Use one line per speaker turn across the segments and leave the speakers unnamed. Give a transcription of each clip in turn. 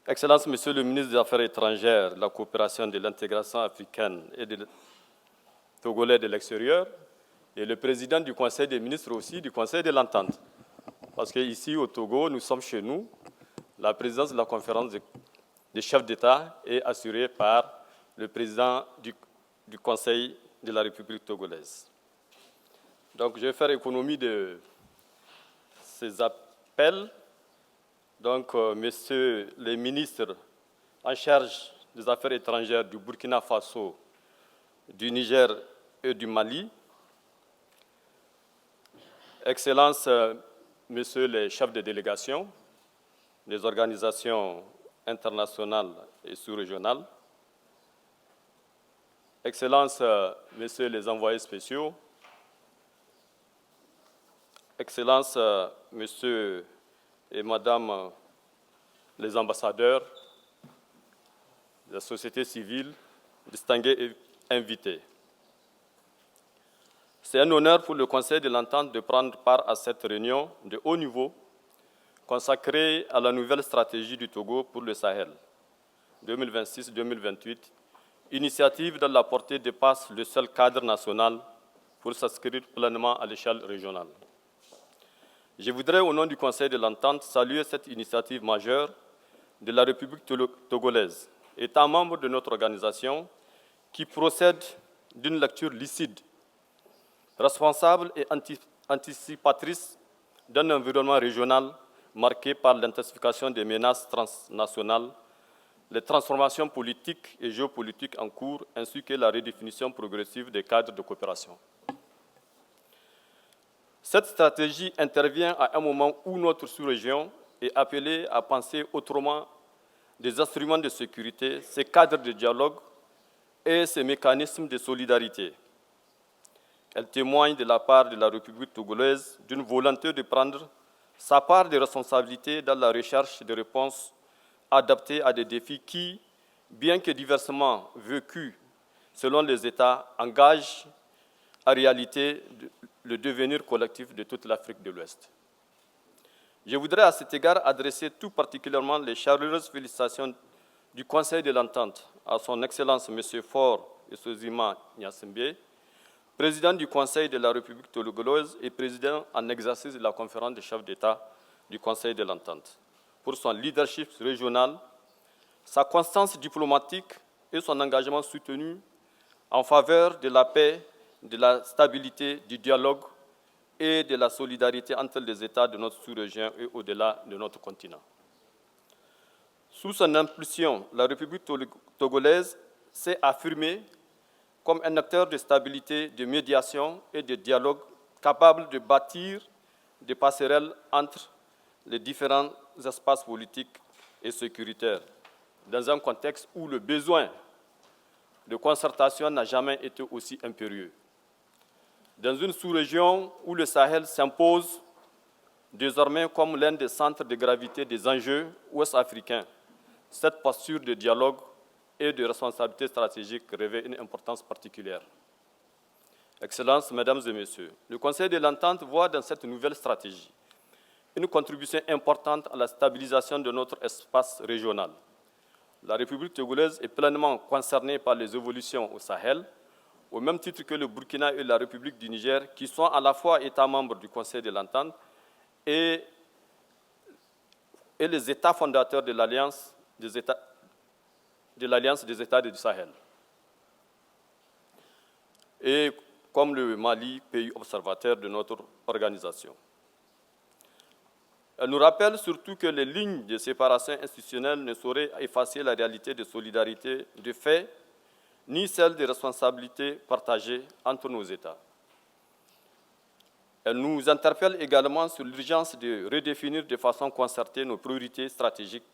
Excellences, Monsieur le ministre des Affaires étrangères, de la coopération et de l'intégration africaine et des Togolais de l'extérieur, et le président du Conseil des ministres aussi, du Conseil de l'Entente. Parce qu'ici, au Togo, nous sommes chez nous. La présidence de la conférence des chefs d'État est assurée par le président du Conseil de la République togolaise. Donc, je vais faire économie de ces appels. Donc, messieurs les ministres en charge des affaires étrangères du Burkina Faso, du Niger et du Mali, Excellences, messieurs les chefs de délégation des organisations internationales et sous-régionales, Excellences, messieurs les envoyés spéciaux, Excellences, messieurs et madame les ambassadeurs, la société civile, distingués et invités. C'est un honneur pour le Conseil de l'Entente de prendre part à cette réunion de haut niveau consacrée à la nouvelle stratégie du Togo pour le Sahel 2026-2028, initiative dont la portée dépasse le seul cadre national pour s'inscrire pleinement à l'échelle régionale. Je voudrais, au nom du Conseil de l'Entente, saluer cette initiative majeure de la République togolaise, État membre de notre organisation, qui procède d'une lecture lucide, responsable et anticipatrice d'un environnement régional marqué par l'intensification des menaces transnationales, les transformations politiques et géopolitiques en cours, ainsi que la redéfinition progressive des cadres de coopération. Cette stratégie intervient à un moment où notre sous-région est appelée à penser autrement des instruments de sécurité, ses cadres de dialogue et ses mécanismes de solidarité. Elle témoigne de la part de la République togolaise d'une volonté de prendre sa part de responsabilité dans la recherche de réponses adaptées à des défis qui, bien que diversement vécus selon les États, engagent en réalité le devenir collectif de toute l'Afrique de l'Ouest. Je voudrais à cet égard adresser tout particulièrement les chaleureuses félicitations du Conseil de l'Entente à son Excellence M. Faure Essozima Gnassingbé, président du Conseil de la République togolaise et président en exercice de la conférence des chefs d'État du Conseil de l'Entente, pour son leadership régional, sa constance diplomatique et son engagement soutenu en faveur de la paix, de la stabilité, du dialogue et de la solidarité entre les États de notre sous-région et au-delà de notre continent. Sous son impulsion, la République togolaise s'est affirmée comme un acteur de stabilité, de médiation et de dialogue capable de bâtir des passerelles entre les différents espaces politiques et sécuritaires, dans un contexte où le besoin de concertation n'a jamais été aussi impérieux. Dans une sous-région où le Sahel s'impose désormais comme l'un des centres de gravité des enjeux ouest-africains, cette posture de dialogue et de responsabilité stratégique revêt une importance particulière. Excellences, Mesdames et Messieurs, le Conseil de l'Entente voit dans cette nouvelle stratégie une contribution importante à la stabilisation de notre espace régional. La République togolaise est pleinement concernée par les évolutions au Sahel, au même titre que le Burkina et la République du Niger, qui sont à la fois États membres du Conseil de l'Entente et les États fondateurs de l'Alliance des États du Sahel. Et comme le Mali, pays observateur de notre organisation. Elle nous rappelle surtout que les lignes de séparation institutionnelle ne sauraient effacer la réalité de solidarité de fait, ni celle de responsabilités partagées entre nos États. Elle nous interpelle également sur l'urgence de redéfinir de façon concertée nos priorités stratégiques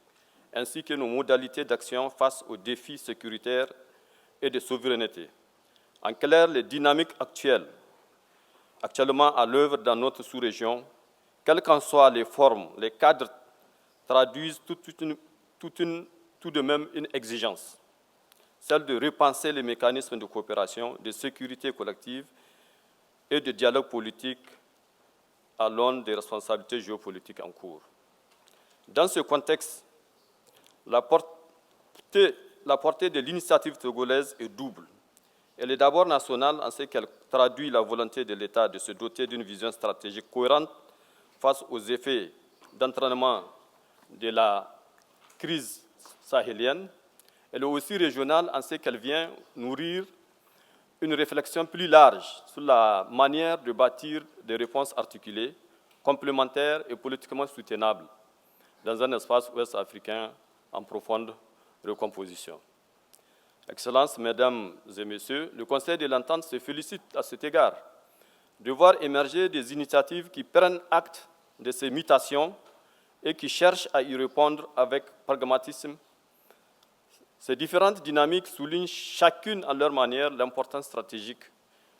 ainsi que nos modalités d'action face aux défis sécuritaires et de souveraineté. En clair, les dynamiques actuellement à l'œuvre dans notre sous-région, quelles qu'en soient les formes, les cadres traduisent tout de même une exigence, celle de repenser les mécanismes de coopération, de sécurité collective et de dialogue politique à l'aune des responsabilités géopolitiques en cours. Dans ce contexte, La portée de l'initiative togolaise est double. Elle est d'abord nationale en ce qu'elle traduit la volonté de l'État de se doter d'une vision stratégique cohérente face aux effets d'entraînement de la crise sahélienne. Elle est aussi régionale en ce qu'elle vient nourrir une réflexion plus large sur la manière de bâtir des réponses articulées, complémentaires et politiquement soutenables dans un espace ouest africain en profonde recomposition. Excellences, Mesdames et Messieurs, le Conseil de l'Entente se félicite à cet égard de voir émerger des initiatives qui prennent acte de ces mutations et qui cherchent à y répondre avec pragmatisme. Ces différentes dynamiques soulignent chacune à leur manière l'importance stratégique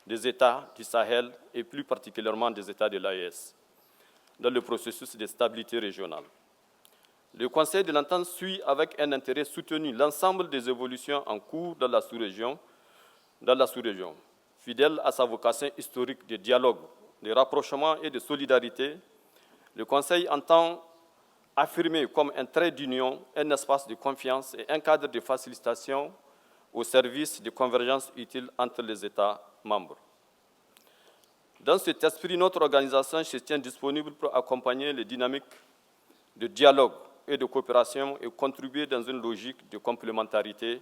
des États du Sahel et plus particulièrement des États de l'AES dans le processus de stabilité régionale. Le Conseil de l'Entente suit avec un intérêt soutenu l'ensemble des évolutions en cours dans la sous-région, fidèle à sa vocation historique de dialogue, de rapprochement et de solidarité. Le Conseil entend affirmer comme un trait d'union un espace de confiance et un cadre de facilitation au service de convergence utile entre les États membres. Dans cet esprit, notre organisation se tient disponible pour accompagner les dynamiques de dialogue et de coopération et contribuer dans une logique de complémentarité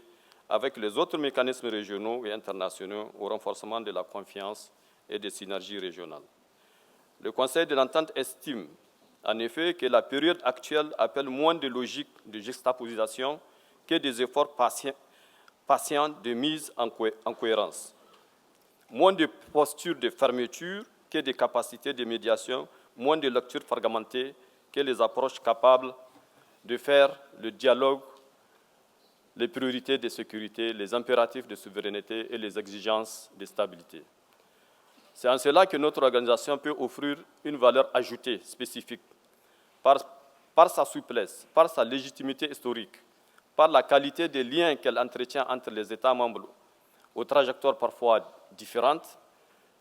avec les autres mécanismes régionaux et internationaux au renforcement de la confiance et des synergies régionales. Le Conseil de l'Entente estime en effet que la période actuelle appelle moins de logique de juxtaposition que des efforts patients de mise en cohérence, moins de postures de fermeture que des capacités de médiation, moins de lectures fragmentées que les approches capables de faire le dialogue, les priorités de sécurité, les impératifs de souveraineté et les exigences de stabilité. C'est en cela que notre organisation peut offrir une valeur ajoutée spécifique par sa souplesse, par sa légitimité historique, par la qualité des liens qu'elle entretient entre les États membres aux trajectoires parfois différentes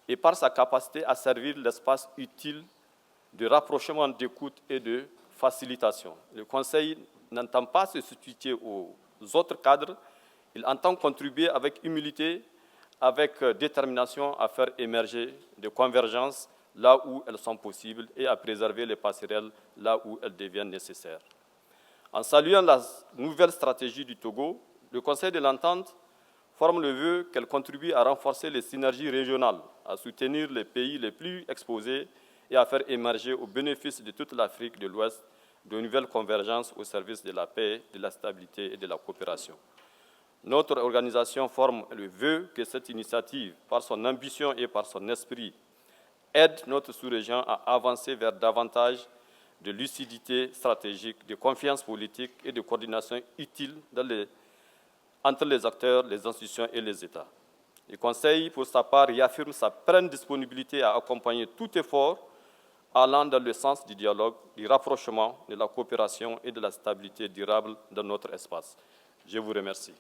et par sa capacité à servir l'espace utile de rapprochement, d'écoute et de facilitation. Le Conseil n'entend pas se substituer aux autres cadres, il entend contribuer avec humilité, avec détermination à faire émerger des convergences là où elles sont possibles et à préserver les passerelles là où elles deviennent nécessaires. En saluant la nouvelle stratégie du Togo, le Conseil de l'Entente forme le vœu qu'elle contribue à renforcer les synergies régionales, à soutenir les pays les plus exposés et à faire émerger au bénéfice de toute l'Afrique de l'Ouest de nouvelles convergences au service de la paix, de la stabilité et de la coopération. Notre organisation forme le vœu que cette initiative, par son ambition et par son esprit, aide notre sous-région à avancer vers davantage de lucidité stratégique, de confiance politique et de coordination utile entre les acteurs, les institutions et les États. Le Conseil, pour sa part, réaffirme sa pleine disponibilité à accompagner tout effort allant dans le sens du dialogue, du rapprochement, de la coopération et de la stabilité durable de notre espace. Je vous remercie.